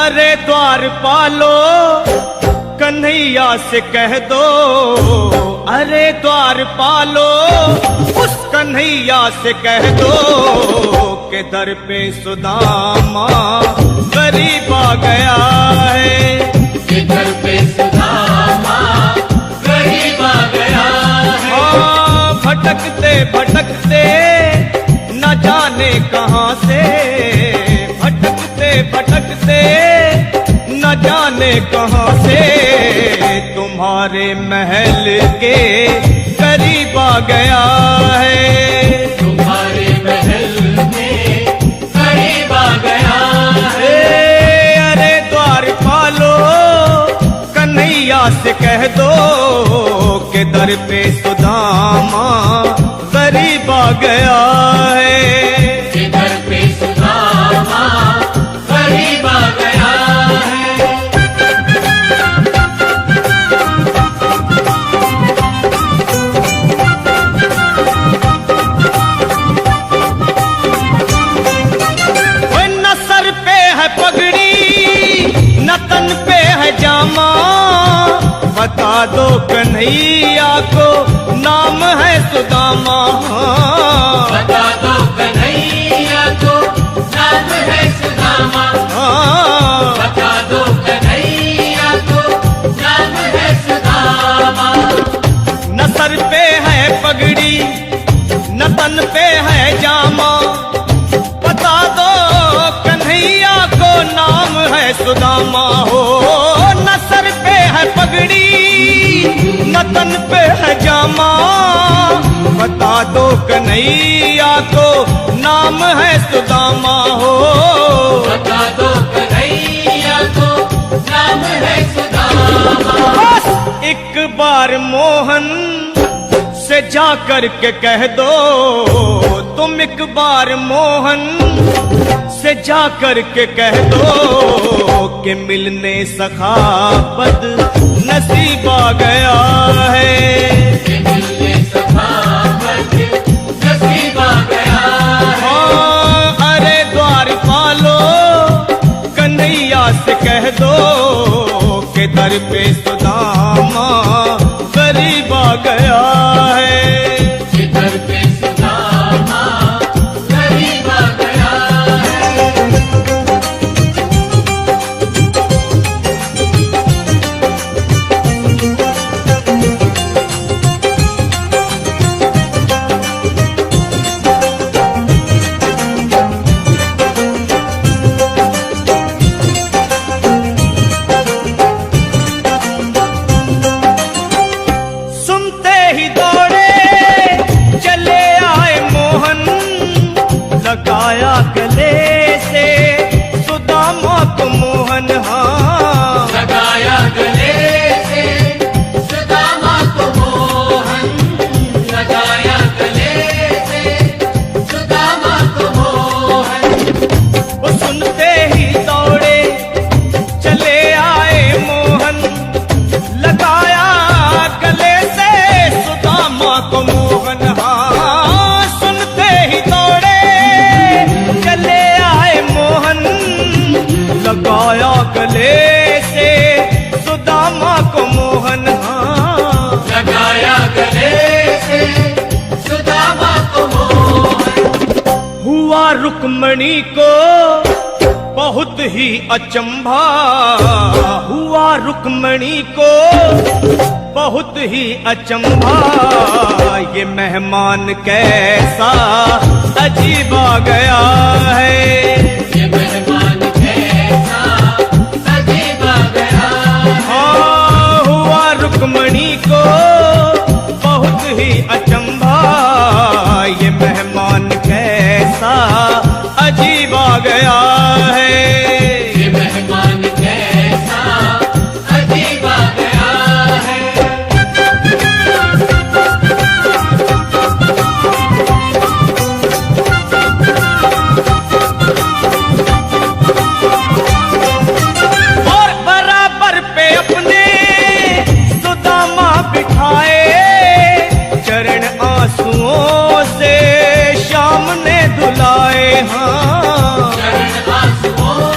अरे द्वारपालो कन्हैया से कह दो, अरे द्वारपालो उस कन्हैया से कह दो के दर पे सुदामा गरीब आ गया है, के दर पे सुदामा गरीब आ गया है। हाँ भटकते भटकते न जाने कहाँ से, भटकते भटकते न जाने कहाँ से तुम्हारे महल के करीब आ गया है, तुम्हारे महल में करीब आ गया है। अरे द्वारपालो कन्हैया से कह दो के दर पे सुदामा गरीब आ गया है, के दर पे सुदामा गरीब आ गया है। न सर पे है पगड़ी न तन पे है जामा, बता दो कन्हैया को नाम है सुदामा, बता दो कन्हैया को नाम है सुदामा, बता दो कन्हैया को नाम है सुदामा। न सर पे है पगड़ी न तन पे है जामा, बता दो कन्हैया को नाम है सुदामा हो। न सर पे है पगड़ी न तन पे है जामा, बता दो कन्हैया को नाम है सुदामा हो, बता दो कन्हैया को नाम है सुदामा। बस एक बार मोहन से जा कर के कह दो, तुम एक बार मोहन से जा कर के कह दो कि मिलने सखाबत नसीब आ गया है, कि मिलने सखाबत नसीब आ गया है। हाँ अरे द्वारपालो कन्हैया से कह दो के दर पे सुदामा गरीब आ गया है, के दर पे सुदामा गरीब आ गया है। सुनते ही दौड़े चले आए मोहन, लगाया गले से सुदामा को मोहन, हाँ लगाया गले से सुदामा को मोहन, लगाया गले से सुदामा को मोहन। वो सुनते ही दौड़े चले आए मोहन, लगाया गले से सुदामा को मोहन, हाँ सुनते ही दौड़े चले आए मोहन, लगाया गले से सुदामा को मोहन, हाँ लगाया गले से सुदामा को मोहन। हुआ रुक्मणी को बहुत ही अचंभा, हुआ रुक्मणी को बहुत ही अचंभा, ये मेहमान कैसा अजीब आ गया है, ये मेहमान कैसा अजीब आ गया है। हाँ हुआ रुक्मणी को बहुत ही अचंभा, ये मेहमान कैसा अजीब आ गया है, ये मेहमान कैसा अजीब आ गया है। और बराबर पे अपने सुदामा बिठाए, चरण आंसुओं से शाम ने धुलाए, हाँ चरण आंसुओं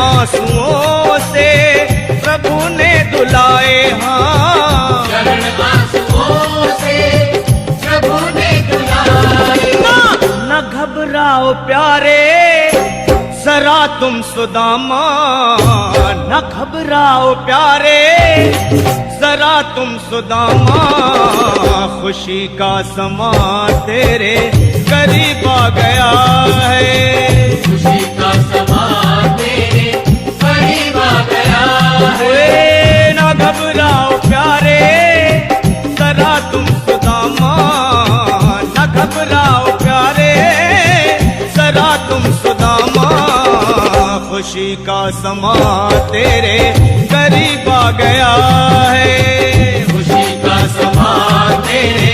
आंसुओं से प्रभु ने धुलाए हाँ। चरण आंसुओं से प्रभु ने धुलाए। न घबराओ प्यारे जरा तुम सुदामा, न घबराओ प्यारे जरा तुम सुदामा, खुशी का समा तेरे करीब आ गया है। खुशी का समा तेरे करीब आ गया है। ओए न घबराओ प्यारे जरा तुम सुदामा, न घबराओ प्यारे जरा तुम सुदामा, खुशी का समा तेरे करीब आ गया है। खुशी का समा तेरे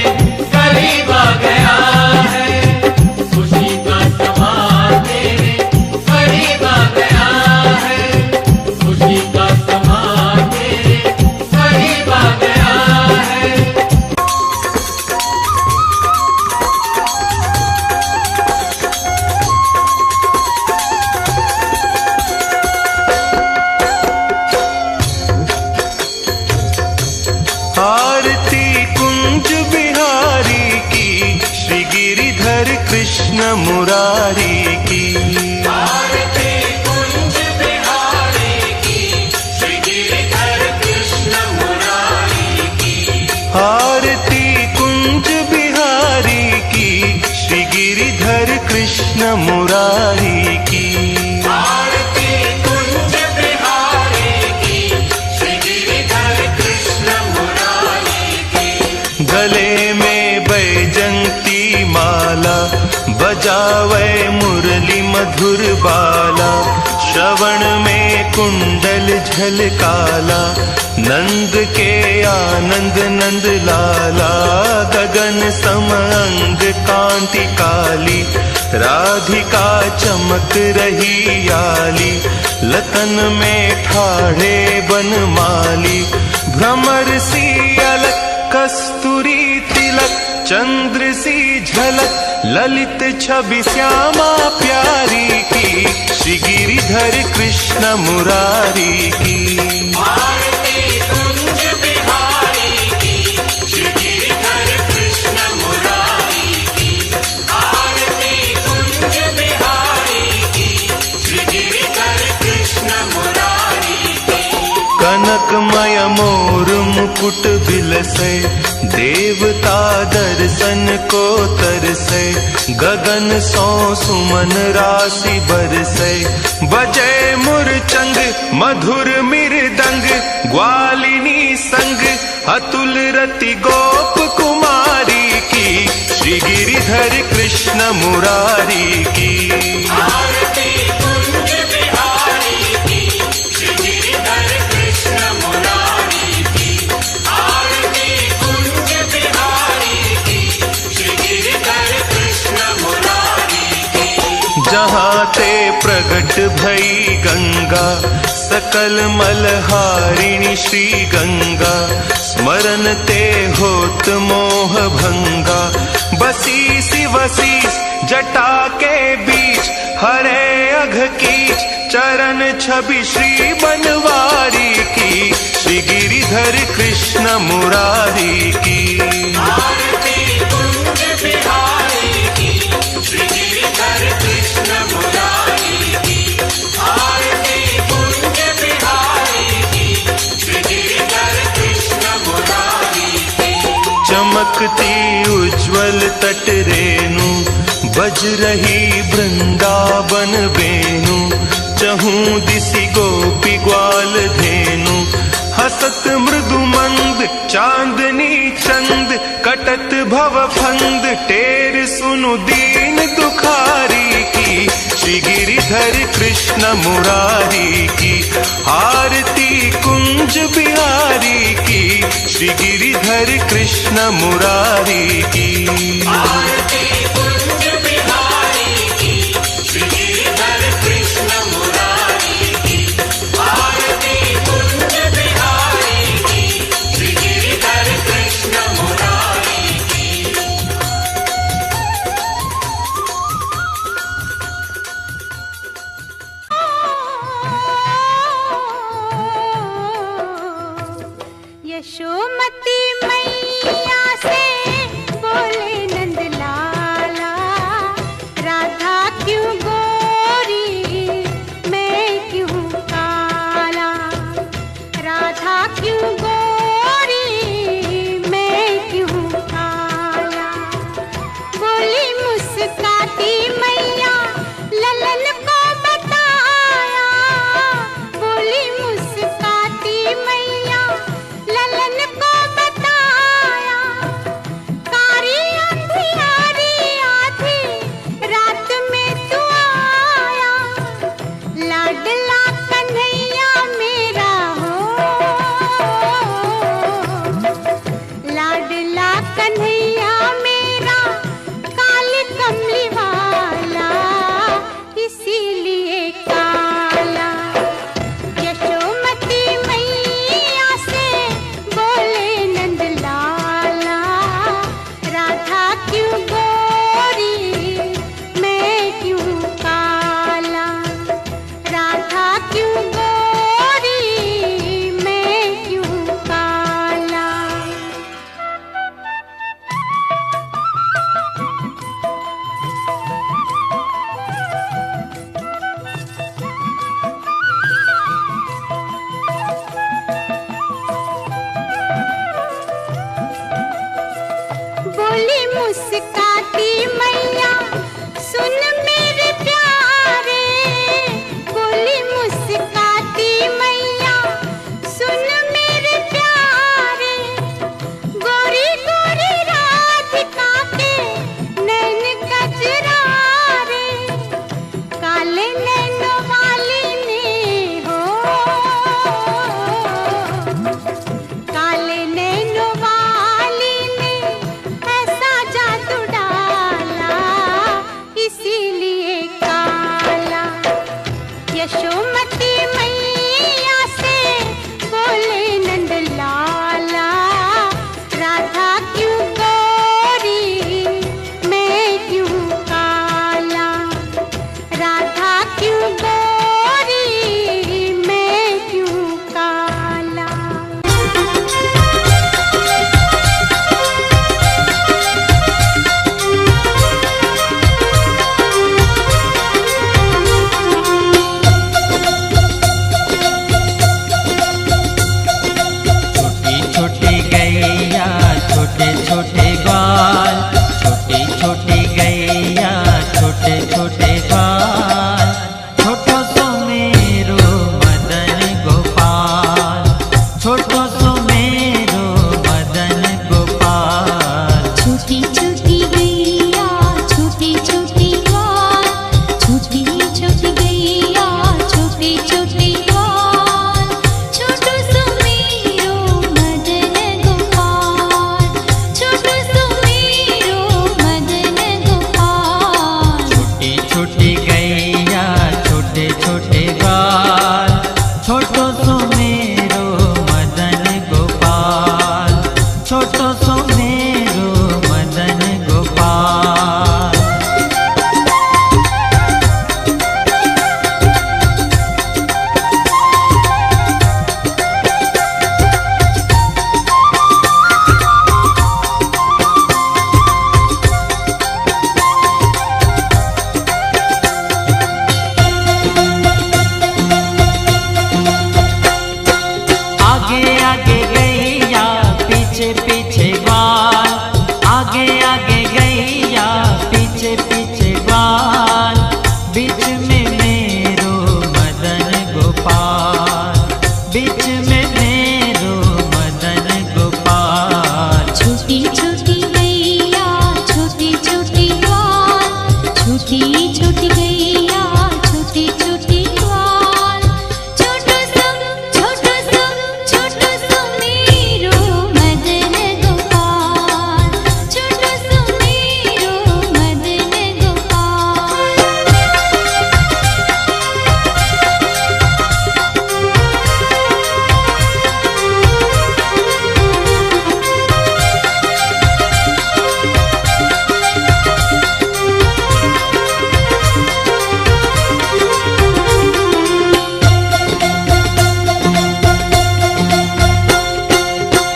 करीब आ गया है। खुशी का समा तेरे करीब आ गया है। खुशी का समा तेरे करीब आ गया है। आरती कुंज बिहारी की, श्री गिरिधर कृष्ण मुरारी की। आरती कुंज बिहारी की, श्री गिरिधर कृष्ण मुरारी की। आरती कुंज बिहारी की, श्री गिरिधर कृष्ण मुरारी की। आरती कुंज बिहारी की, श्री गिरिधर कृष्ण मुरारी की। गले में बैजंती माला, बजावे मुरली मधुर बाला, श्रवण में कुंडल झलकाला, नंद के आनंद नंद लाला। गगन सम अंग कांति काली, राधिका चमक रही आली, लतन में ठाढ़े बनमाली, भ्रमर सी अलक कस्तूरी तिलक, चंद्र सी झलक ललित छवि श्यामा प्यारी की, श्री गिरिधर कृष्ण मुरारी की। आरती कुंज बिहारी की, श्री गिरिधर कृष्ण मुरारी की। आरती कुंज बिहारी की, श्री गिरिधर कृष्ण मुरारी की। कनकमय मोर मुकुट बिलसे, देवता दर्शन को तरसे, गगन सो सुमन राशि बरसे, बजे मुरचंग मधुर मृदंग, ग्वालिनी संग अतुल रति गोप कुमारी की, श्री गिरिधर कृष्ण मुरारी की। आरती कुंज बिहारी की, श्री गिरिधर कृष्ण मुरारी की। आरती कुंज बिहारी की, श्री गिरिधर कृष्ण मुरारी की। जहाँ ते प्रगट भई गंगा, सकल मलहारिणी श्री गंगा, स्मरण ते होत मोह भंगा, बसी सी वसीस जटा के बीच, हरे अघ कीच चरण छवि श्री बनवारी की, श्री गिरिधर कृष्ण मुरारी की। आरती कुंज बिहारी की, श्री गिरिधर कृष्ण मुरारी की। आरती कुंज बिहारी की, श्री गिरिधर कृष्ण मुरारी की। चमकती उज्ज्वल तट रेणु, बज रही वृंदावन वेणु, चहूं दिसि गोपी ग्वाल धेनु, हसत मृदु मंद चांदनी चंद, कटत भव फंद टेर सुनु दीन दुखारी की, श्री गिरिधर कृष्ण मुरारी की। आरती कुंज बिहारी की, श्री गिरिधर कृष्ण मुरारी की। आरती कुंज बिहारी की, श्री गिरिधर कृष्ण मुरारी की। आरती कुंज बिहारी की, श्री गिरिधर कृष्ण मुरारी की। इसीलिए काला। यशोमती मैया से बोले नंद लाला, राधा क्यों गोरी मैं क्यों काला, राधा क्यों गोरी मैं क्यों काला। बोली मुस्काती मैया सुन मेरे प्यारे, बोली मुस्काती मैया सुन मेरे प्यारे, गोरी गोरी राधिका के नैन कजरारे, काले नैनों वाली ने हो, काले नैनों वाली ने ऐसा जादू डाला, इसीलिए काला। यशोमती मैया से बोले नंद लाला, राधा क्यों गोरी मैं क्यों काला, राधा क्यों गोरी मैं क्यों काला। छोटी छोटी गैया छोटे छोटे ग्वाल, छोटी छोटी गैया छोटे छोटे ग्वाल, छोटो सो मेरो मदन गोपाल, छोटो सो मेरो मदन गोपाल। छोटी छोटी गैया छोटी छोटी ग्वाल, छोटी छोटी गैया छोटी छोटी ग्वाल, छोटो सो मेरो मदन गोपाल, छोटो सो मेरो मदन गोपाल। छोटी छोटी गैया छोटे छोटे ग्वाल, छोटो सो मेरो मदन गोपाल, छोटो सो मेरो मदन गोपाल। आगे आगे गैया पीछे पीछे ग्वाल, आगे आगे गैया पीछे पीछे ग्वाल, बीच में मेरो मदन गोपाल, बीच में मेरो मदन गोपाल। छोटी छोटी गैया छोटी छोटी ग्वाल, छोटी छोटी गैया छोटी छोटी ग्वाल, छोटो सो मेरो मदन गोपाल, छोटो सो मेरो मदन गोपाल।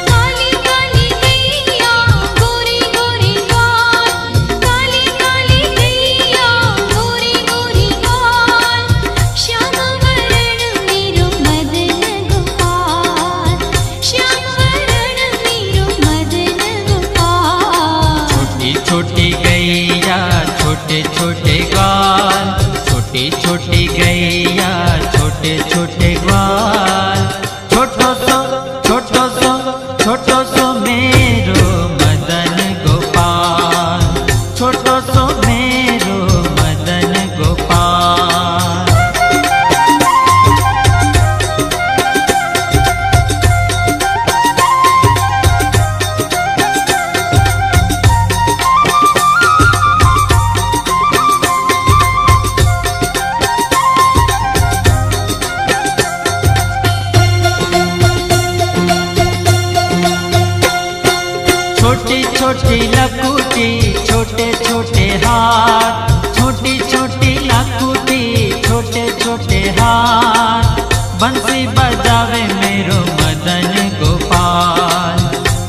काली काली गैया गोरी गोरी ग्वाल, काली काली गैया गोरी गोरी ग्वाल, श्याम वरण मेरो मदन गोपाल, श्याम वरण मेरो मदन गोपाल। छोटी छोटी गैया छोटे छोटे ग्वाल, छोटी छोटी गैया छोटे छोटे ग्वाल, छोटो सो मेरो मदन गोपाल, छोटो सो मेरो मदन गोपाल। छोटे छोटे हाथ बंसी बजावे मेरो मदन गोपाल,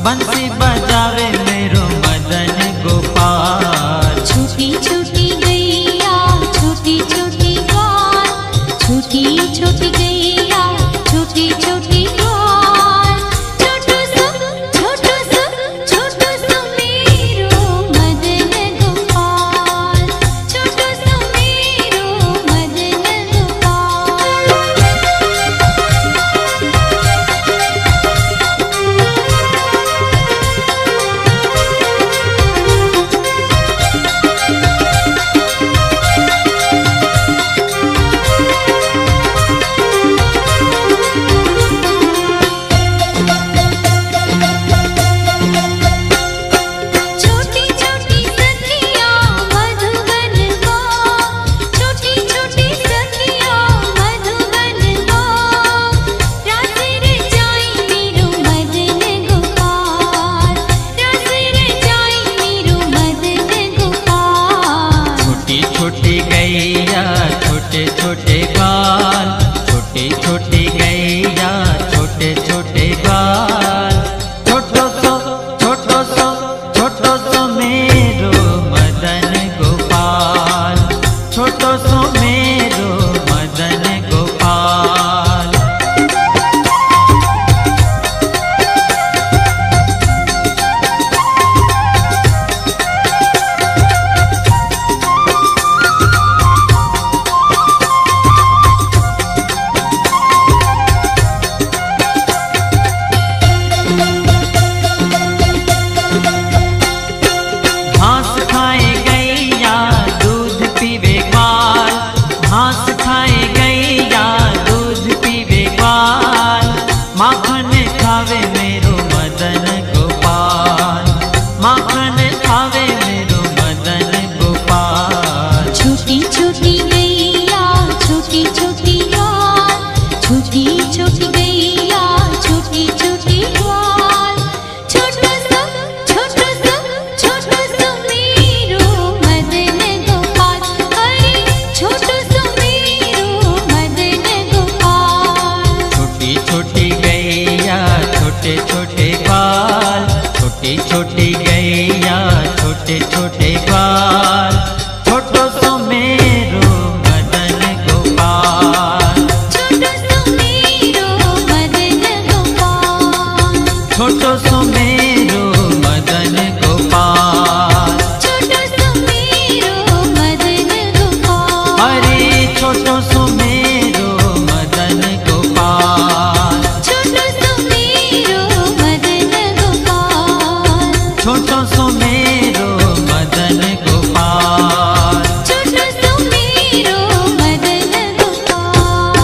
बंसी बजावे मेरो मदन गोपाल। छोटी छोटी गैया छोटी छोटी ग्वाल, छोटी छोटी गैया छोटी छोटी ग्वाल। छोटू सो मेरो मदन गोपाल, छोटू सो मेरो मदन गोपाल। छोटी छोटी सखिया मधुबन को, छोटी छोटी सखिया मधुबन को। रास रे जाई मेरो मदन गोपाल, रास रे जाई मेरो मदन गोपाल। छोटी छोटी गैया छोटे छोटे बाल, छोटी छोटी गैया छोटे छोटे बाल। छोटो सो मेरो मदन गोपाल, छोटो सो मेरो मदन गोपाल। घास खाए गैया दूध पीवे ग्वाल, घास खाए गैया दूध पीवे ग्वाल। माखन खावे मेरो मदन गोपाल, माखन खावे मेरो मदन गोपाल। छोटी छोटी गैया छोटी छोटी ग्वाल, छोटी छोटी गैया छोटी छोटी ग्वाल। छोटू सो मेरो मदन गोपाल, अरे छोटू सो मेरो मदन गोपाल। छोटी छोटी गैया छोटे छोटे बाल, छोटी छोटी गैया छोटे छोटे बाल। छोटो सो मेरो मदन गोपाल, छोटू सो मेरो मदन गोपाल। छोटो सो मेरो मदन गोपाल। छोटू सो मेरो मदन गोपाल, अरे छोटो सो मेरो मदन गोपाल। छोटू सो मेरो मदन गोपाल। छोटो सो मेरो मदन गोपाल। छोटू सो मेरो मदन गोपाल।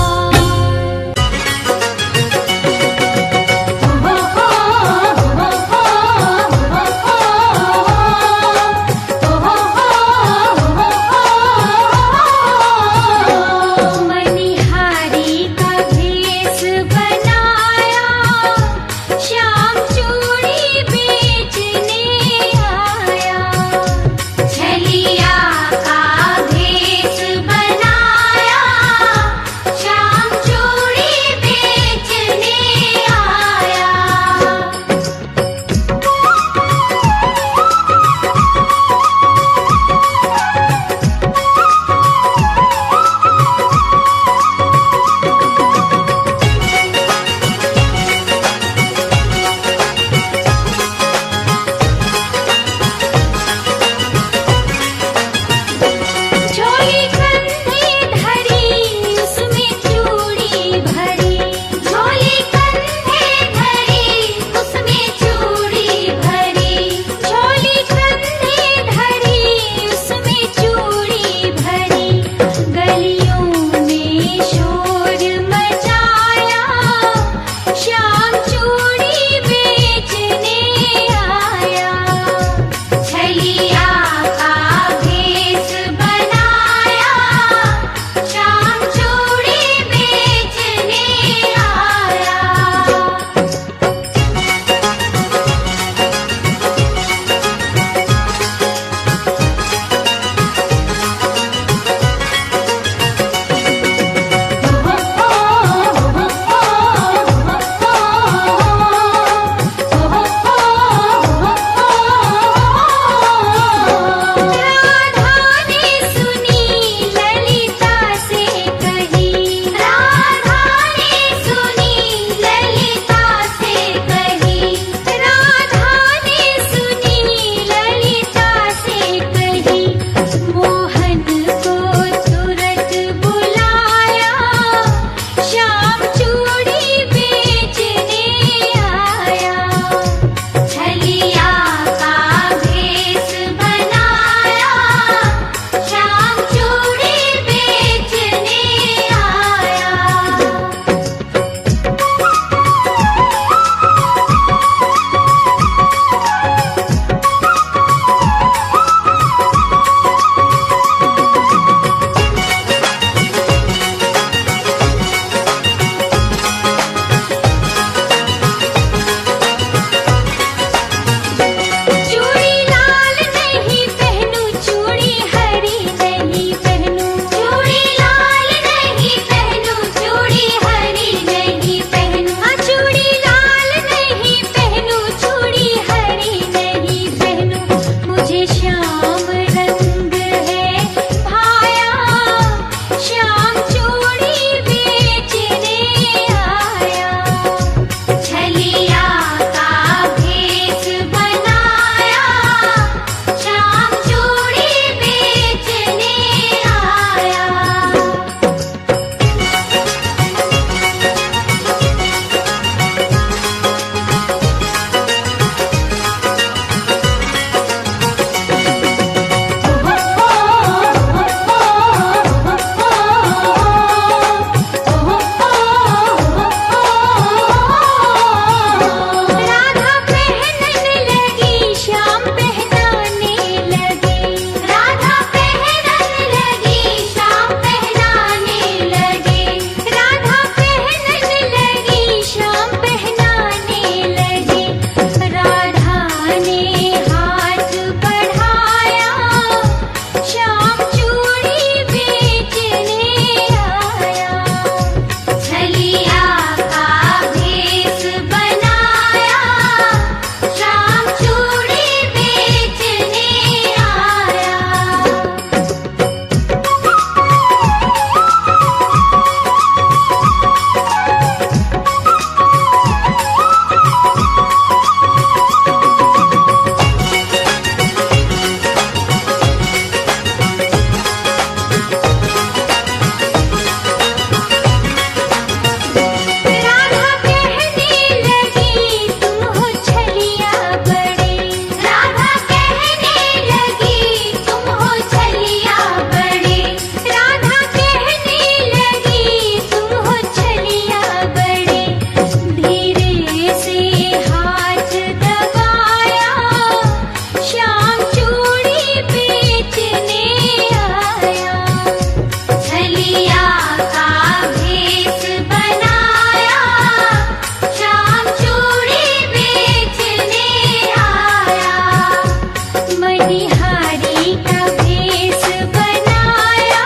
छलिया का भेष बनाया, श्याम चूड़ी बेचने आया। मनिहारी का भेष बनाया,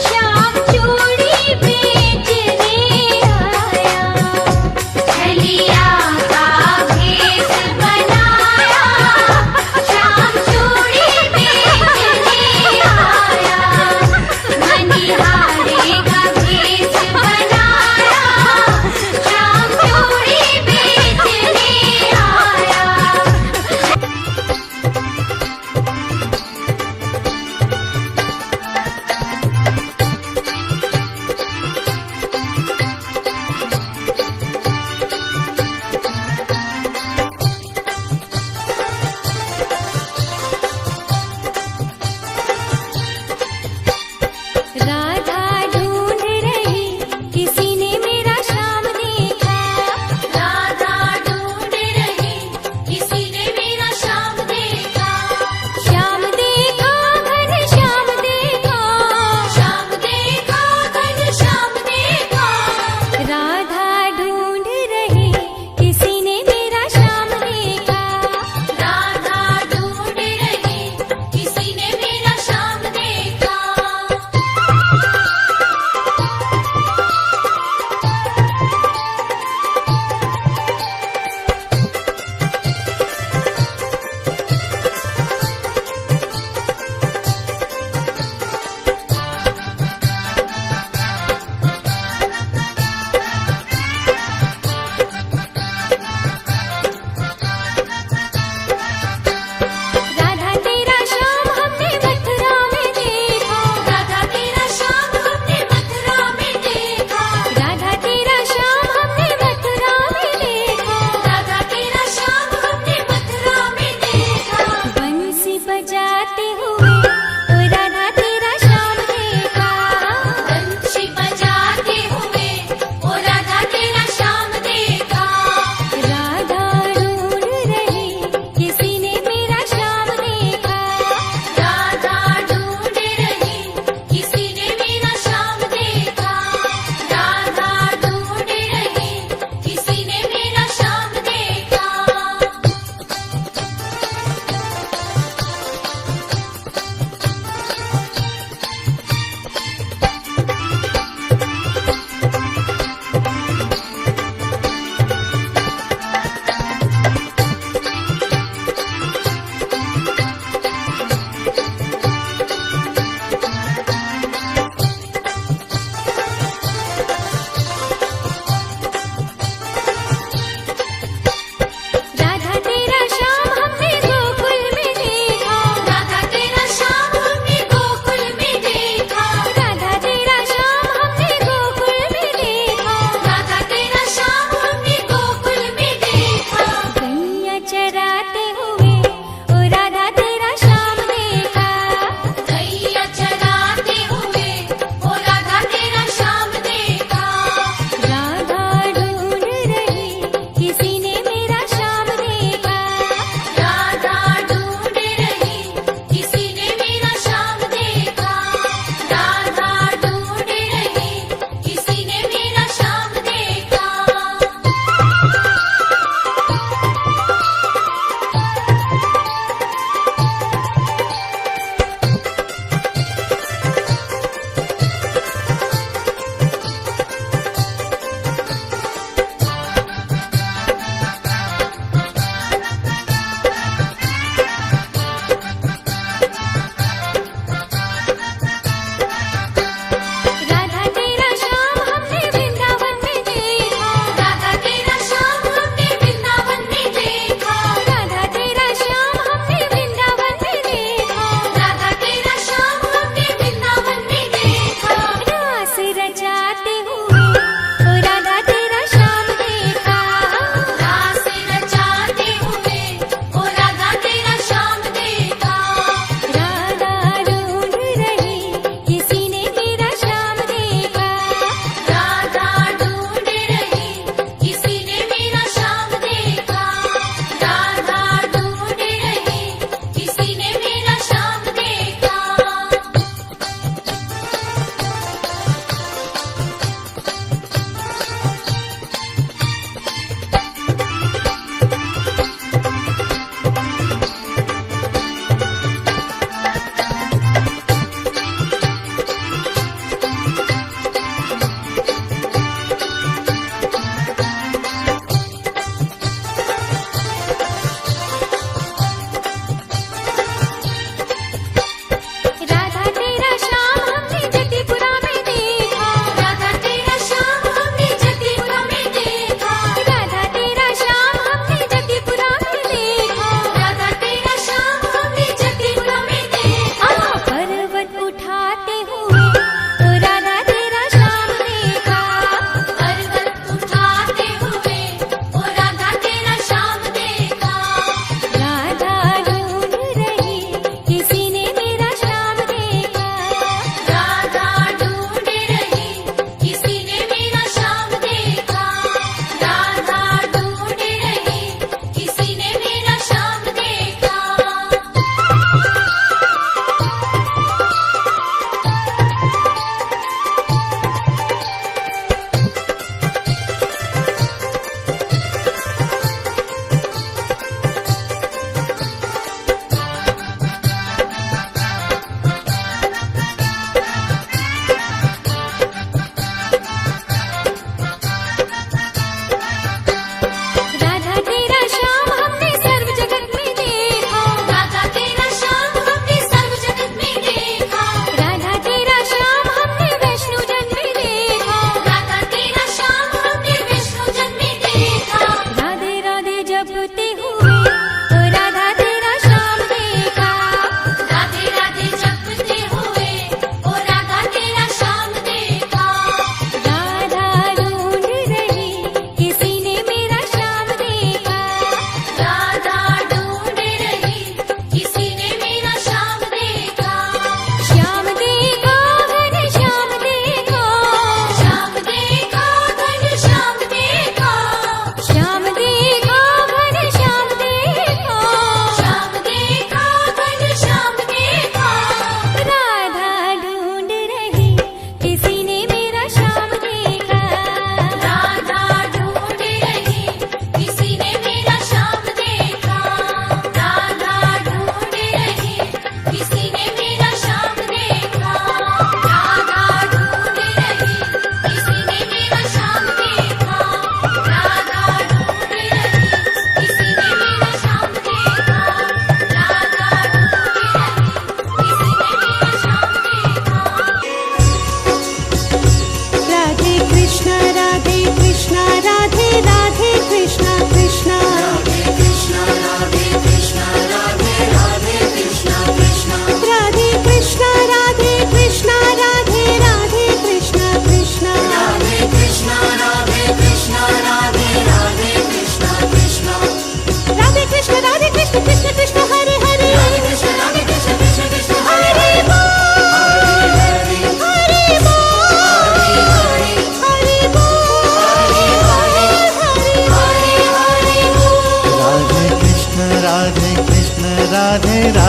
श्याम चूड़ी बेचने आया। छलिया का भेष बनाया, श्याम चूड़ी बेचने आया। मनिहारी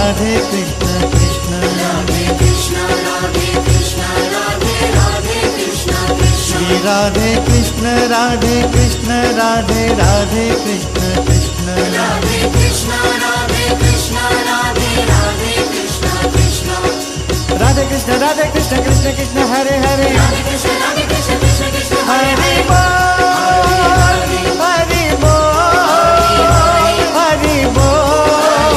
राधे कृष्ण कृष्ण राधे कृष्ण राधे कृष्ण राधे राधे कृष्ण कृष्ण श्री राधे कृष्ण राधे कृष्ण राधे राधे कृष्ण कृष्ण राधे कृष्ण राधे कृष्ण राधे राधे कृष्ण कृष्ण राधे कृष्ण कृष्ण कृष्ण हरे हरे राधे कृष्ण कृष्ण कृष्ण हरे हरि हरे बोल हरि बोल हरि बोल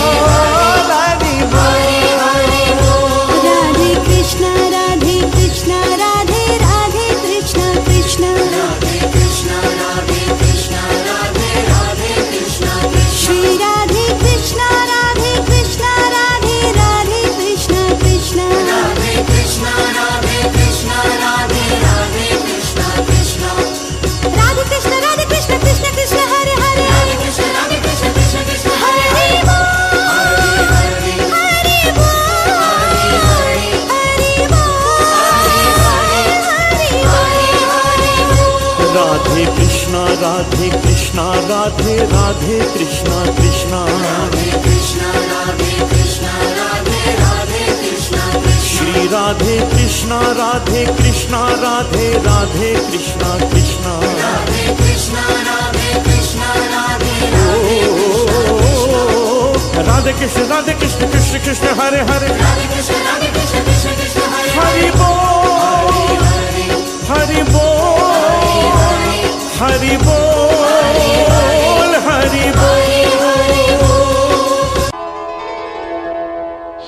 हरि बोल राधे कृष्ण राधे कृष्ण राधे राधे कृष्ण कृष्ण राधे कृष्ण राधे कृष्ण राधे राधे कृष्ण कृष्ण श्री राधे कृष्ण राधे कृष्ण राधे राधे कृष्ण कृष्ण राधे कृष्ण राधे कृष्ण राधे राधे कृष्ण कृष्ण राधे कृष्ण कृष्ण कृष्ण हरे हरे राधे कृष्ण कृष्ण कृष्ण हरे हरि हरे बोल हरे हरि बोल हरि बोल राधे कृष्णा राधे कृष्णा राधे राधे कृष्णा कृष्णा राधे कृष्ण राधे कृष्ण राधे राधे कृष्ण कृष्ण श्री राधे कृष्णा राधे कृष्णा राधे राधे कृष्णा कृष्णा राधे कृष्ण राधे कृष्ण राधे राधे राधे कृष्ण कृष्ण कृष्ण हरे हरे राधे कृष्ण कृष्ण कृष्ण हरे हरि बोल हरि बोल हरि बोल हरि बोल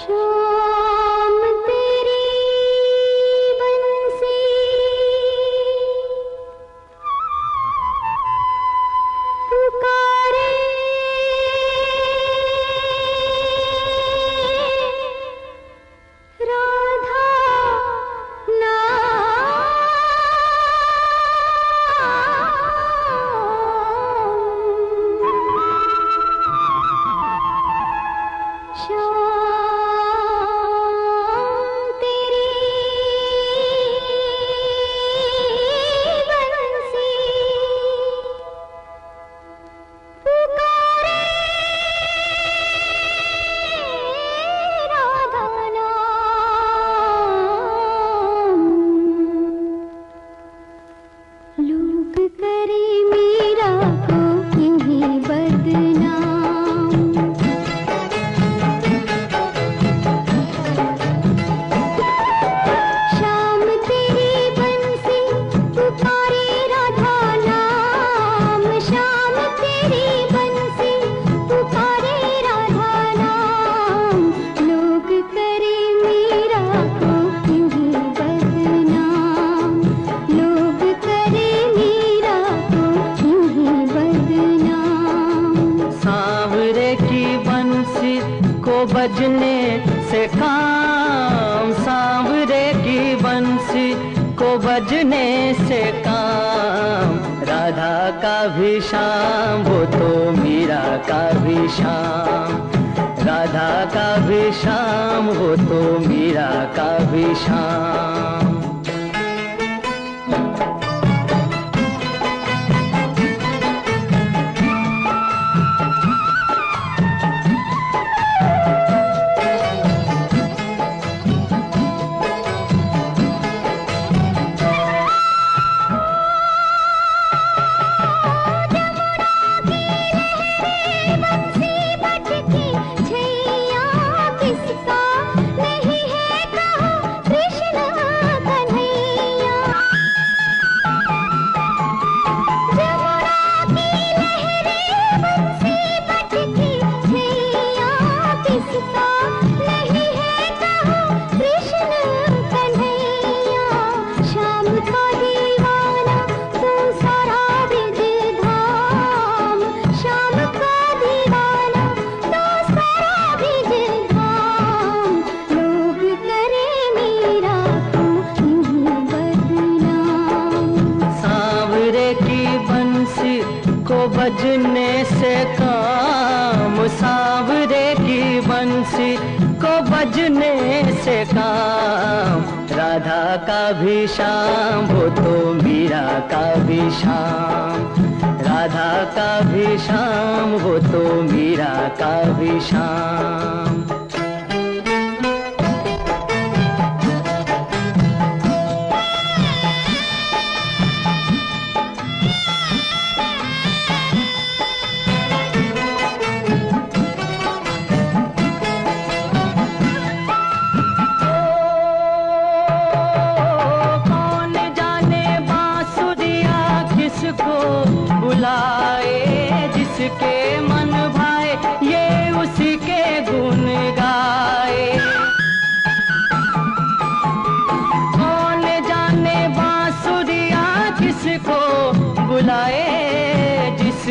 शाम तेरी बंसी पुकारे राधा शाम तेरी बंसी पुकारे राधा नाम लोग करे मीरा को यही बदनाम शाम तेरी बंसी पुकारे राधा नाम शाम तेरी बंसी पुकारे राधा नाम लोग करे मीरा को यही बदनाम लोग करे मीरा को यही बदनाम सांवरे की बंसी को बजने से काम सांवरे की बंसी को बजने से काम राधा का भी शाम वो तो मीरा का भी शाम राधा का भी शाम वो तो मीरा का भी शाम छैया किसका नहीं है कहो कृष्ण कन्हैया जमुना की लहरें बंसी बजती छैया किसका नहीं है कहो कृष्ण कन्हैया शाम का दीवाना तू सारा ब्रज धाम शाम का दीवाना तो सारा ब्रज धाम लोग करे मीरा को यही बदनाम सांवरे की बंसी को बजने से काम सांवरे की बंसी को बजने से काम राधा का भी शाम वो तो मीरा का भी शाम राधा का भी शाम वो तो मीरा का भी शाम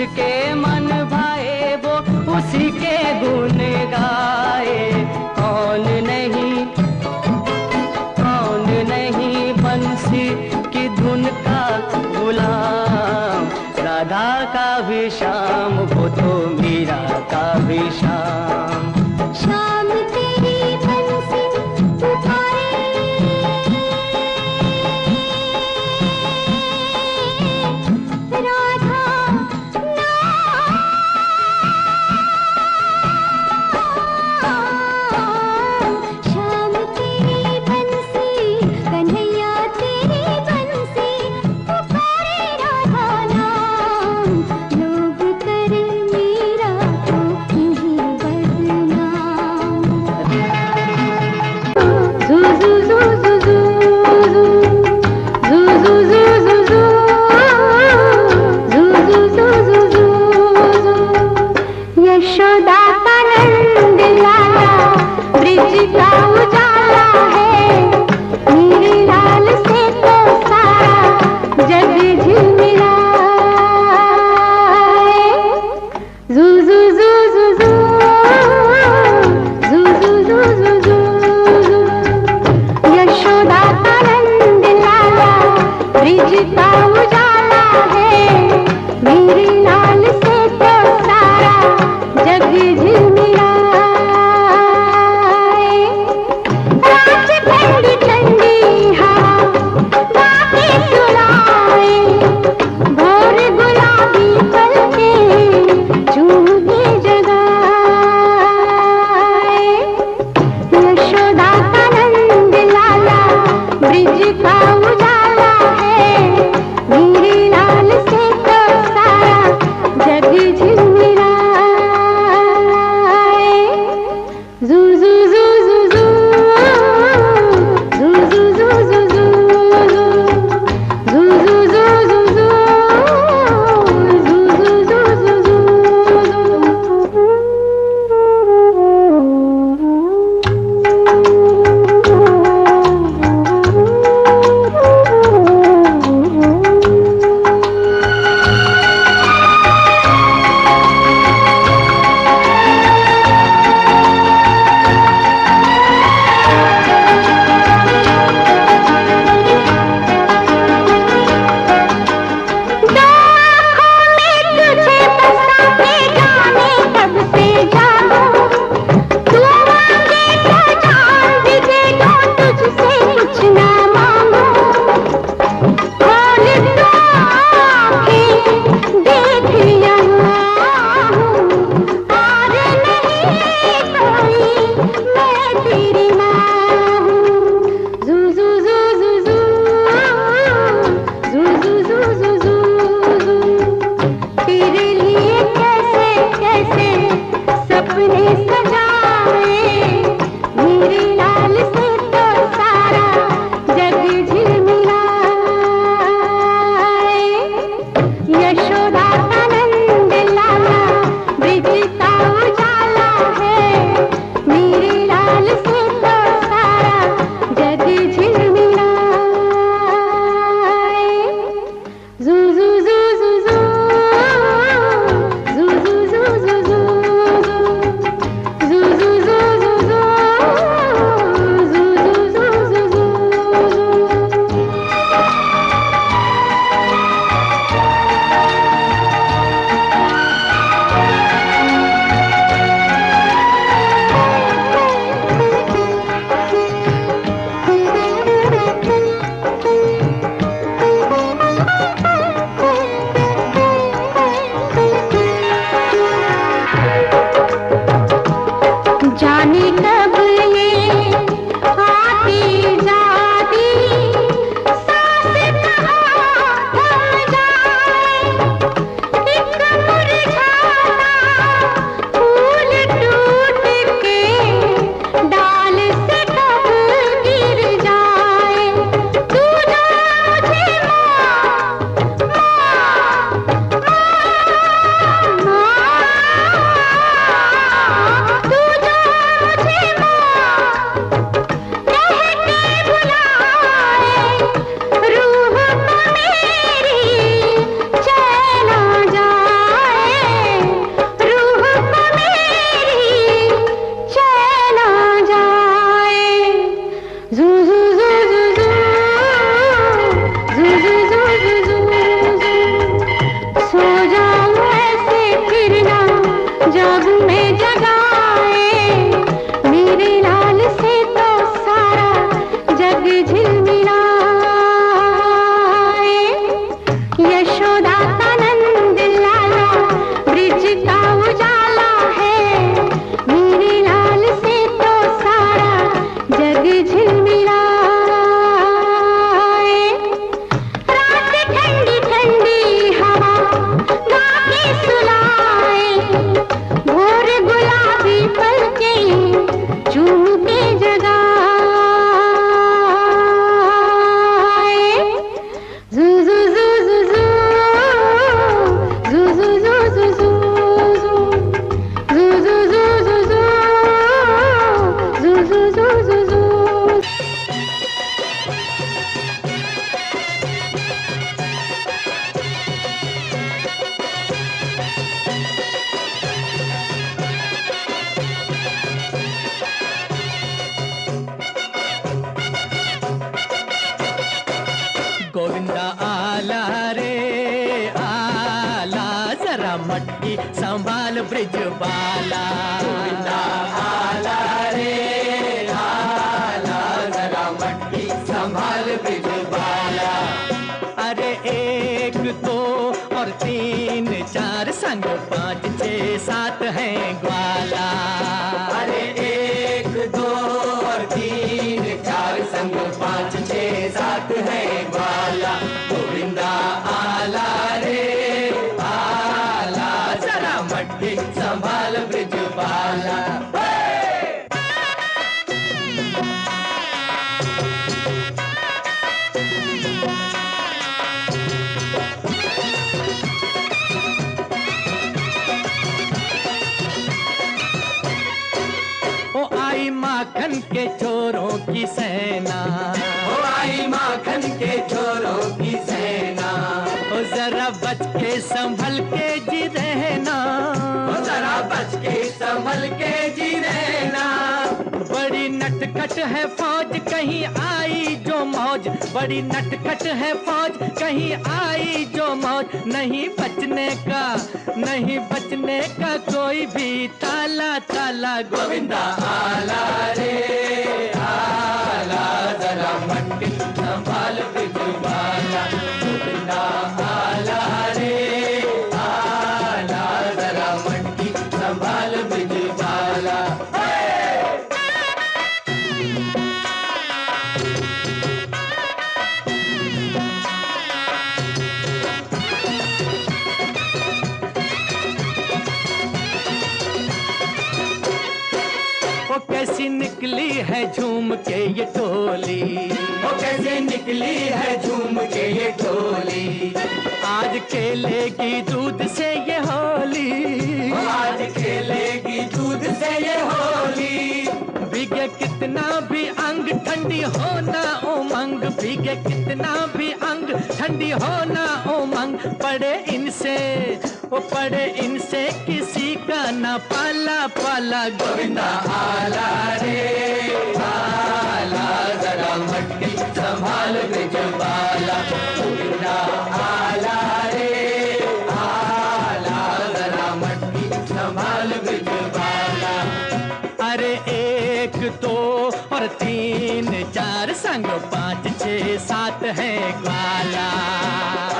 जिसके मन भाए वो उसी के गुण गाए। कौन नहीं बंसी की धुन का गुलाम, राधा का भी श्याम वो तो मीरा का भी श्याम। श्याम तेरी बंसी पुकारे, राधा श्याम तेरी बंसी, कन्हैया तेरी बंसी पुकारे राधा नाम। लोग करे मीरा को नहीं बदनाम। जू जू जू जू जू जू जू जू जू जू यशोदा का नंद लाला ब्रिज का उजाला है, मेरे लाल से तो सारा जग झिलमिला है। जू जू जू जू जू जू जू जू जू जू यशोदा का नंद लाला ब्रिज का उजाला है, मेरे लाल से तो सारा जग झिलमिलाए। रात ठंडी ठंडी हवा बातें सुनाए, भोर गुलाबी पलके झूमे जगाए। यशोदा का नंद लाला ब्रिज का उजाला है, मेरे लाल से तो सारा आला रे आला, जरा मटकी संभाल ब्रिज बाला। गोविंदा आला रे आला, जरा मटकी संभाल ब्रिज बाला। अरे एक दो और तीन चार संग 5 6 7 हैं ग्वाला। अरे एक दो और तीन चार संग 5 6 7 हैं ग्वाला। गोविंदा आला रे आला, जरा मटकी संभाल ब्रिज बाला। माखन के चोरों की सेना, ओ आई माखन के चोरों की सेना। ओ जरा बच के संभल के जी रहना, ओ जरा बच के संभल के जी रहना। बड़ी नटखट है फौज कहीं आई जो मौज, बड़ी नटखट है फौज कहीं आई जो मौज। नहीं बचने का नहीं बचने का कोई भी ताला ताला। गोविंदा आला रे आला, जरा मटकी संभाल ब्रिज बाला। गोविंदा आला रे आला, जरा मटकी संभाल ब्रिज बाला। वो कैसी निकली है झूम के ये टोली, वो कैसी निकली है झूम के ये टोली। आज खेलेगी दूध से ये होली, आज खेलेगी दूध से ये होली। भीगे कितना भी अंग ठंडी होना उमंग, भीगे कितना भी अंग ठंडी होना उमंग। पड़े इनसे वो पड़े इनसे किसी का न पाला पाला। गोविंदा आला रे आला, जरा मटकी संभाल ब्रिज बाला। गोविंदा आला रे आला, जरा मटकी संभाल ब्रिज बाला। अरे एक दो और तीन चार संग 5 6 7 है ग्वाला।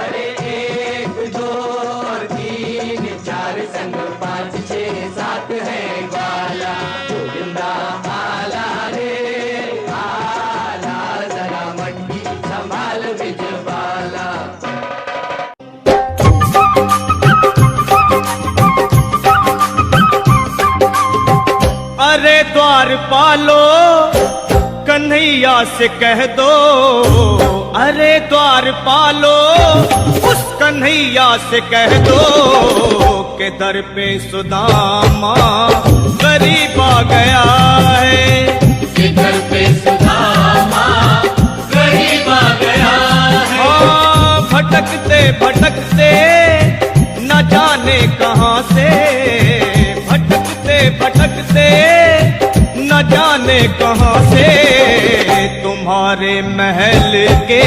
अरे एक दो और तीन चार संग 5 6 7 है ग्वाला। गोविंदा आला रे आला, जरा मटकी संभाल ब्रिज बाला। अरे द्वारपालो कन्हैया से कह दो, अरे द्वारपालो उस कन्हैया से कह दो के दर पे सुदामा गरीब आ गया है। कि दर पे सुदामा गरीब आ गया है। हाँ, भटकते भटकते न जाने कहाँ से, भटकते भटकते न जाने कहाँ से तुम्हारे महल के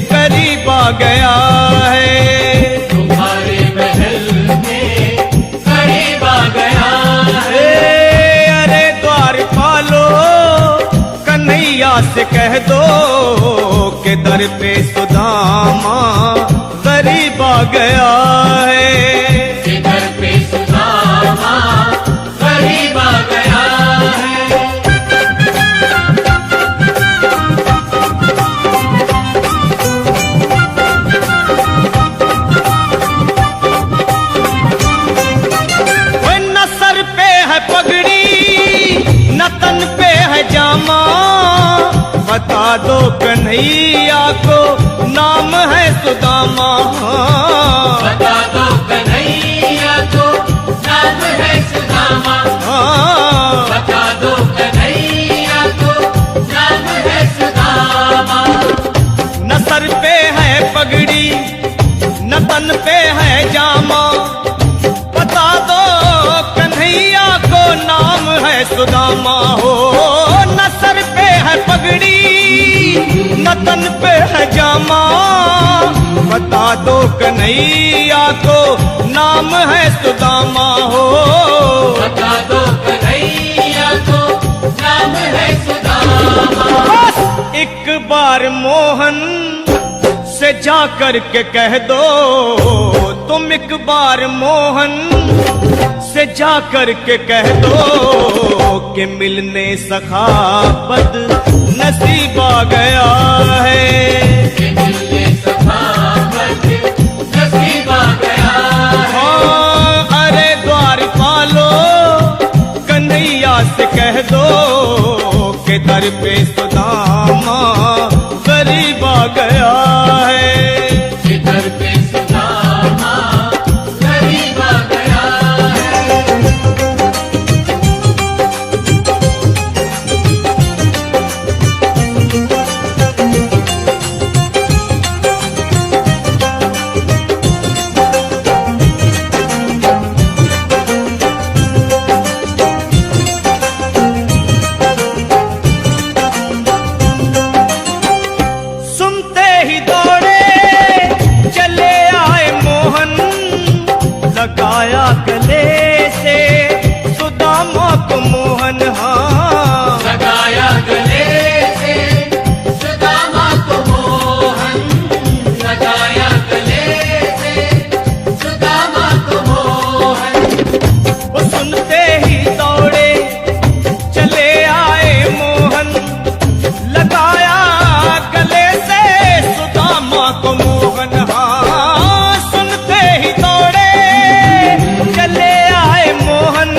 करीब आ गया है। तुम्हारे महल में करीब आ गया है। अरे द्वारपालो कन्हैया से कह दो के दर पे सुदामा गरीब आ गया है। कि दर पे सुदामा गरीब आ गया है। न सर पे है पगड़ी न तन पे है जामा, बता दो कन्हैया को नाम है सुदामा। बता दो कन्हैया को नाम है सुदामा। बता दो कन्हैया को नाम है सुदामा। न सर पे है पगड़ी न तन पे है जामा, बता दो कन्हैया को नाम है सुदामा। हो न सर पे है पगड़ी न तन पे है जामा, कन्हैया को नाम है सुदामा हो। बता दो कन्हैया को नाम है सुदामा। बस एक बार मोहन से जा कर के कह दो, तुम एक बार मोहन से जा कर के कह दो कि मिलने सखा बद नसीब आ गया है। कि मिलने सखा बद नसीब आ गया है। हाँ, अरे द्वार पालो कन्हैया से कह दो कि दर पे सुदामा गरीब आ गया है। इधर पे सुदामा गरीब आ गया है। सुनते ही दौड़े चले आए मोहन, लगाया गले से सुदामा को मोहन। हाँ, लगाया गले से सुदामा को मोहन। लगाया गले से सुदामा को मोहन। वो सुनते ही दौड़े चले आए मोहन, लगाया गले से सुदामा को मोहन। हाँ, सुनते ही दौड़े चले आए मोहन,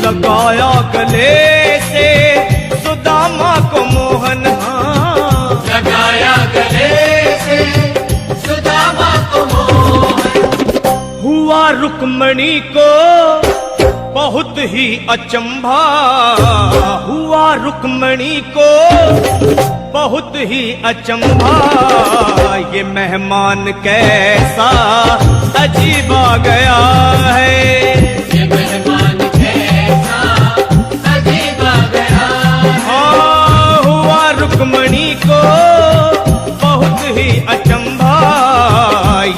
लगाया गले से सुदामा को मोहन। हाँ, लगाया गले से सुदामा को मोहन। हुआ रुक्मणी को बहुत ही अचंभा, हुआ रुक्मणी को बहुत ही अचंभा, ये मेहमान कैसा अजीब आ गया है। ये मेहमान कैसा अजीब आ गया है। हाँ, हुआ रुक्मणी को बहुत ही अचंभा,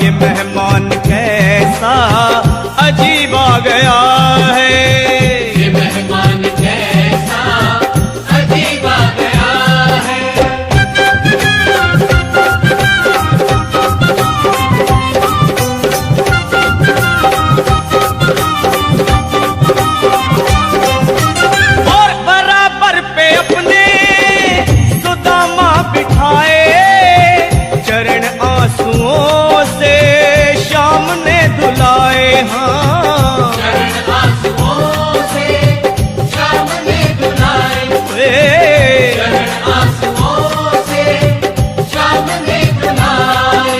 ये मेहमान कैसा अजीब आ गया है। ये मेहमान कैसा अजीब आ गया है। और बराबर पे अपने सुदामा बिठाए, चरण आंसुओं से शाम ने धुलाए। हाँ, चरण आंसुओं से शाम ने धुलाए। चरण आंसुओं से शाम ने धुलाए।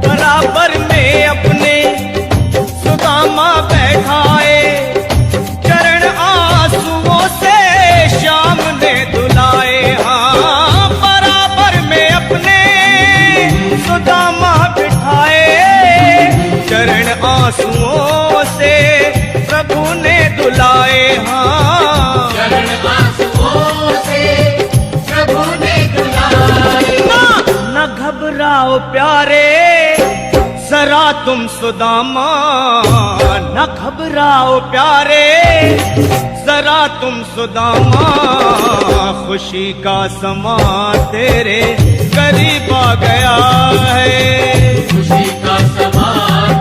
बराबर में अपने सुदामा बैठाए, चरण आंसुओं से शाम ने धुलाए। हाँ, बराबर में अपने सुदामा बिठाए, चरण आंसुओं से प्रभु ने धुलाए। हाँ, चरण आंसुओं से प्रभु ने धुलाए। न घबराओ प्यारे जरा तुम सुदामा, न घबराओ प्यारे जरा तुम सुदामा, खुशी का समा तेरे करीब आ गया है। खुशी का समा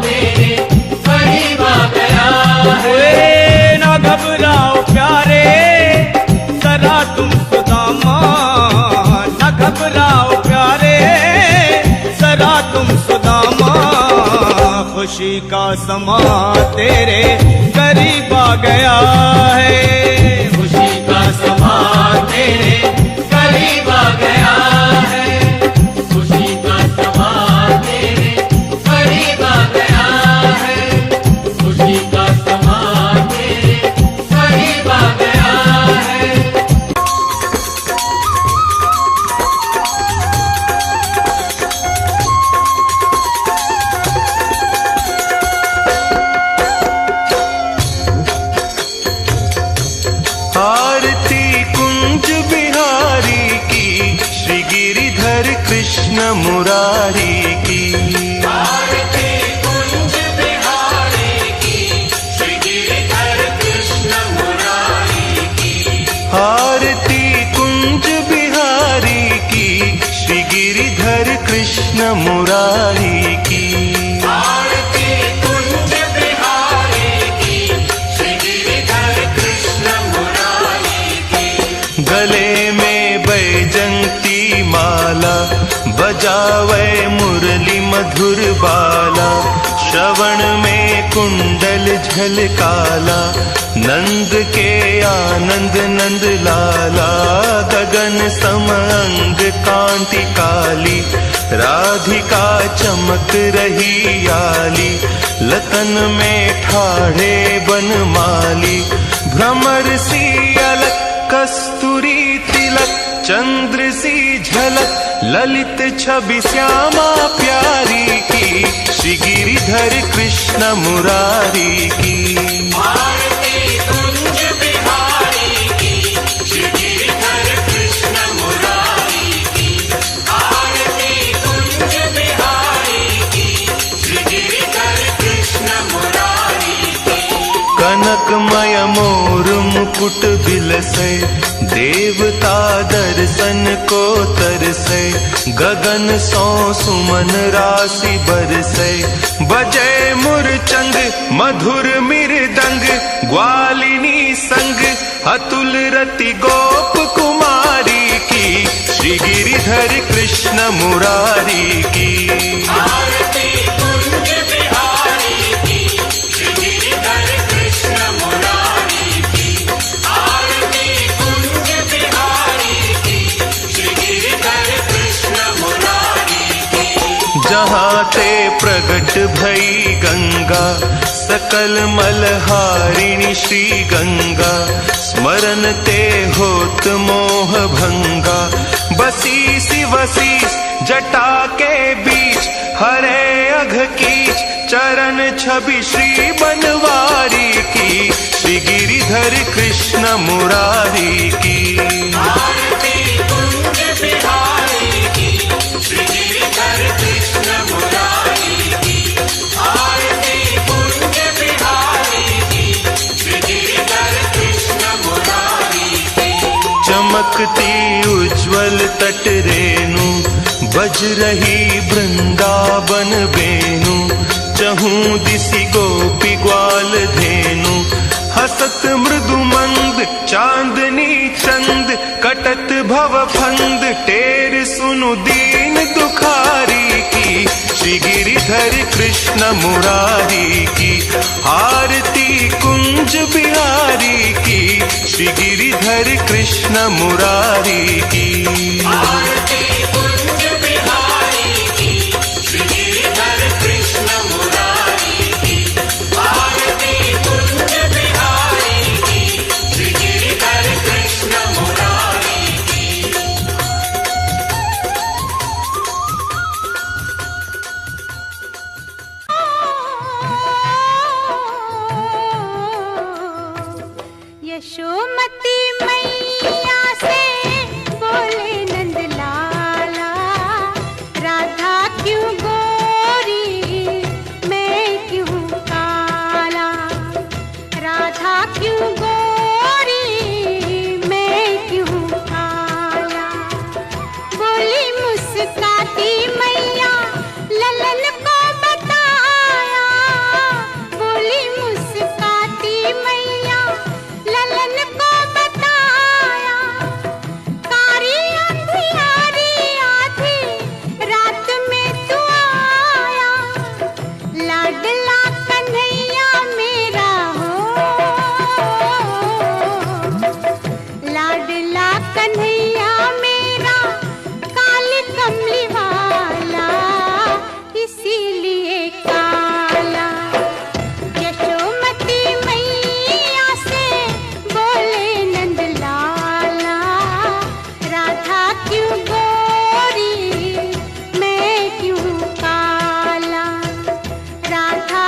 तेरे करीब आ गया है। ओए, न घबराओ प्यारे जरा तुम सुदामा, न घबराओ प्यारे जरा तुम सुदामा, खुशी का समा तेरे करीब आ गया है। खुशी का समा तेरे करीब आ गया है। खुशी का समा तेरे करीब आ गया है। खुशी का समा तेरे करीब आ गया है। आरती कुंज बिहारी की, श्री गिरिधर कृष्ण मुरारी की। कृष्ण मुरारी की। आरती कुंज बिहारी की, श्री गिरिधर कृष्ण मुरारी की। गले में बैजंती माला, बजावे मुरली मधुर बाला। श्रवण में कुंडल झलकाला, नंद के आनंद नंद लाला। गगन सम अंग कांति काली, राधिका चमक रही आली। लतन में ठाढ़े बनमाली, भ्रमर सी अलक कस्तूरी तिलक। चंद्र सी झलक ललित छवि श्यामा प्यारी की, श्री गिरिधर कृष्ण मुरारी की। आरती कुंज बिहारी की, श्री गिरिधर कृष्ण मुरारी की। आरती कुंज बिहारी की, श्री गिरिधर कृष्ण मुरारी की। कनकमय मोर मुकुट बिलसे, देवता दर्शन को तरसे। गगन सो सुमन राशि बरसे, बजे मुरचंग मधुर मृदंग। ग्वालिनी संग अतुल रति गोप कुमारी की, श्री गिरिधर कृष्ण मुरारी की। आरती कुंज बिहारी की, श्री गिरिधर कृष्ण मुरारी की। आरती कुंज बिहारी की, श्री गिरिधर कृष्ण मुरारी की। जहाँ ते प्रगट भई गंगा, सकल मलहारिणी श्री गंगा। स्मरण ते होत मोह भंगा, बसी सी वसीस जटा के बीच। हरे अघ कीच चरण छवि श्री बनवारी की, श्री गिरिधर कृष्ण मुरारी की। आरती कुंज बिहारी की, श्री गिरिधर कृष्ण मुरारी की। आरती कुंज बिहारी की, श्री गिरिधर कृष्ण मुरारी की। चमकती उज्ज्वल तट रेणु, बज रही वृंदावन बेनु। चहूं दिसि गोपी ग्वाल धेनु, हसत मृदु मंद चांदनी चंद। कटत भव फंद टेर सुनु दीन दुखारी की, श्री गिरिधर कृष्ण मुरारी की। आरती कुंज बिहारी की, श्री गिरिधर कृष्ण मुरारी की। आरती कुंज बिहारी की, श्री गिरिधर कृष्ण मुरारी की। आरती कुंज बिहारी की, श्री गिरिधर कृष्ण मुरारी की। यशोमती मैया से बोले नंद लाला, राधा क्यों गोरी मैं क्यों काला। राधा क्यों गोरी मैं क्यों काला। बोली मुस्काती मैया ललन को बताया। बोली मुस्काती मैया ललन को बताया। कारी अंधियारी आधी रात में तू आया। लाडला कन्हैया मेरा हो, लाडला कन्हैया मेरा काली कमली वाला, इसीलिए काला। यशोमती मैया से बोले नंद लाला, राधा क्यों गोरी मैं क्यों काला। राधा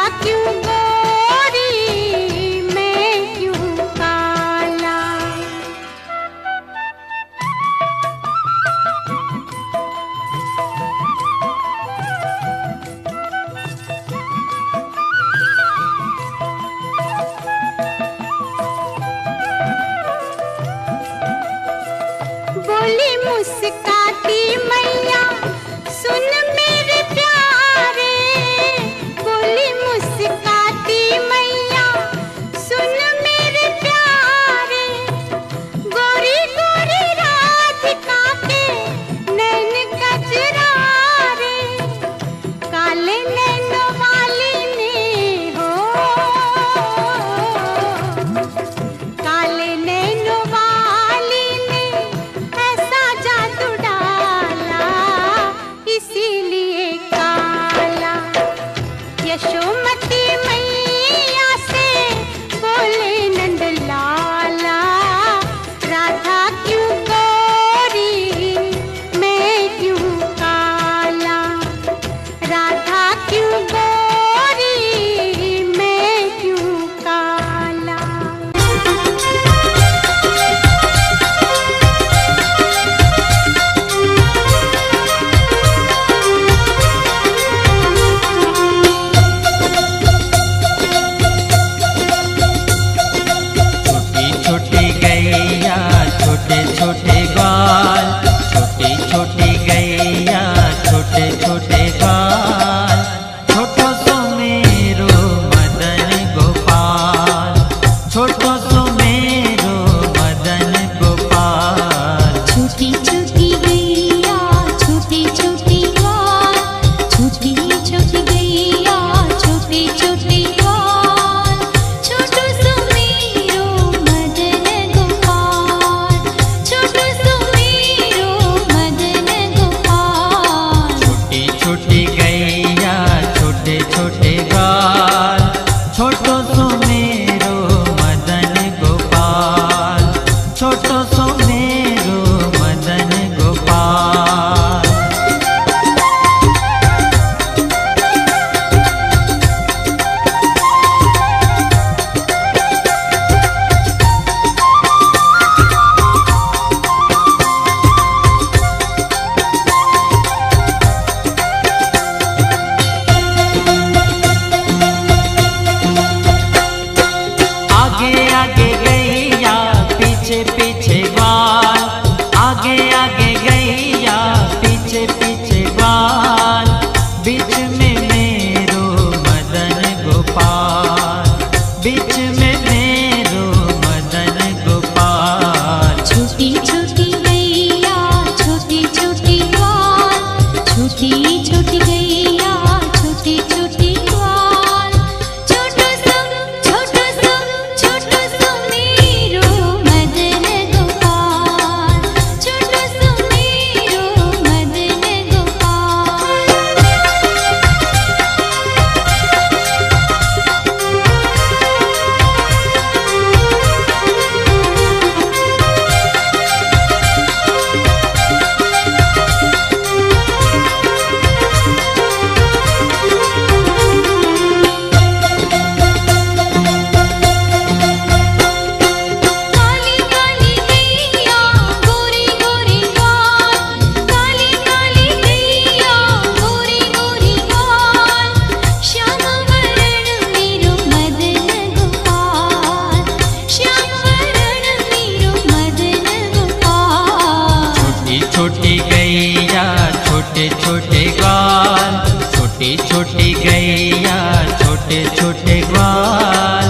छोटी छोटी गैया छोटे छोटे ग्वाल,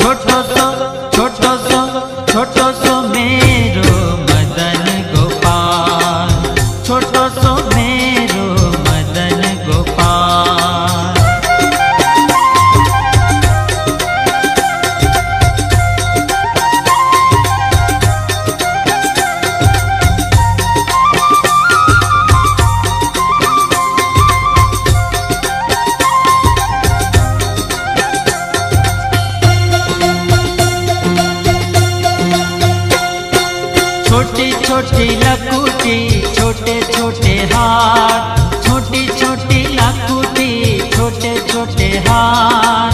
छोटो सो मेरो मदन गोपाल, छोटो सो मेरो मदन गोपाल। छोटी छोटी लकुटी छोटे छोटे हाथ, छोटी छोटी लकुटी छोटे छोटे हाथ,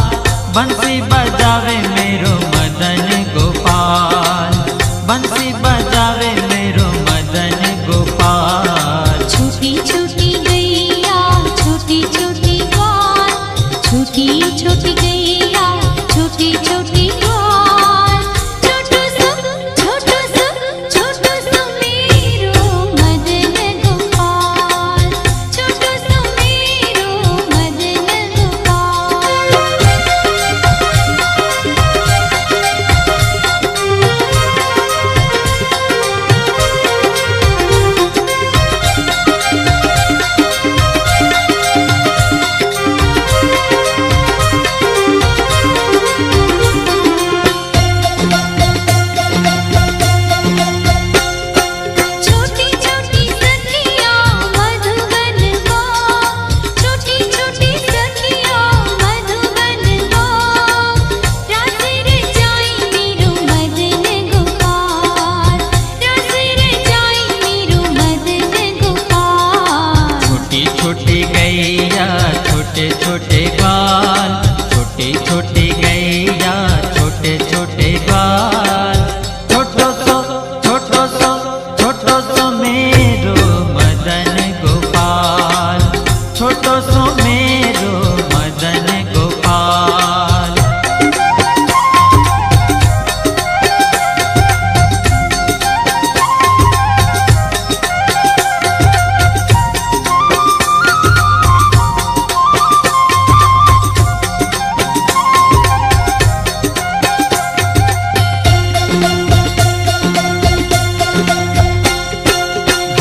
बंसी बजावे मेरो मदन गोपाल, बंसी बजावे मेरो मदन गोपाल। छोटी छोटी गैया छोटी छोटी ग्वाल, छोटी छोटी गैया छोटी छोटी ग्वाल, छोटो सो मेरो मदन गोपाल, छोटो सो मेरो मदन गोपाल। छोटी छोटी सखिया मधुबन को, छोटी छोटी सखिया मधुबन को, रास रे जाई मेरो मदन गोपाल, रास रे जाई मेरो मदन गोपाल। छोटी छोटी गैया छोटे छोटे ग्वाल, छोटी छोटी गैया छोटे छोटे ग्वाल, छोटो सो मेरो मदन गोपाल, छोटो सो मेरो मदन गोपाल।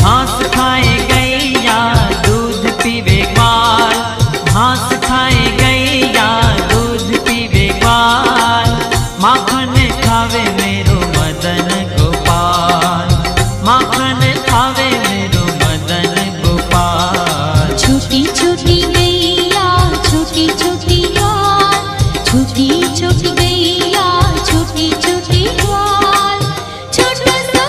घास खाए गैया दूध पीवे ग्वाल, घास खाए गैया दूध पीवे ग्वाल, माखन खावे मेरो मदन गोपाल, माखन खावे मेरो मदन गोपाल। छोटी छोटी गैया छोटी छोटी ग्वाल, छोटी छोटी गैया छोटी छोटी ग्वाल, छोटो सो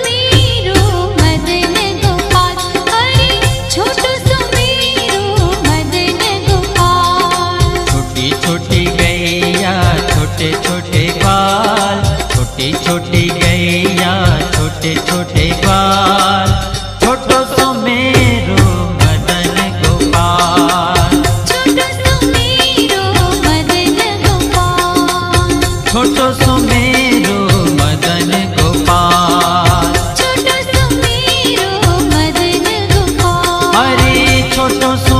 मेरो मदन गोपाल, अरे छोटो सो मेरो मदन गोपाल। छोटी छोटी गैया छोटे छोटे ग्वाल, छोटी छोटी गैया छोटे छोटे ग्वाल, छोटो सो मेरो मदन गोपाल, छोटो सो मेरो मदन गोपाल, छोटो सो मेरो मदन गोपाल। छोटो सो मेरो मदन गोपाल, अरे छोटो सो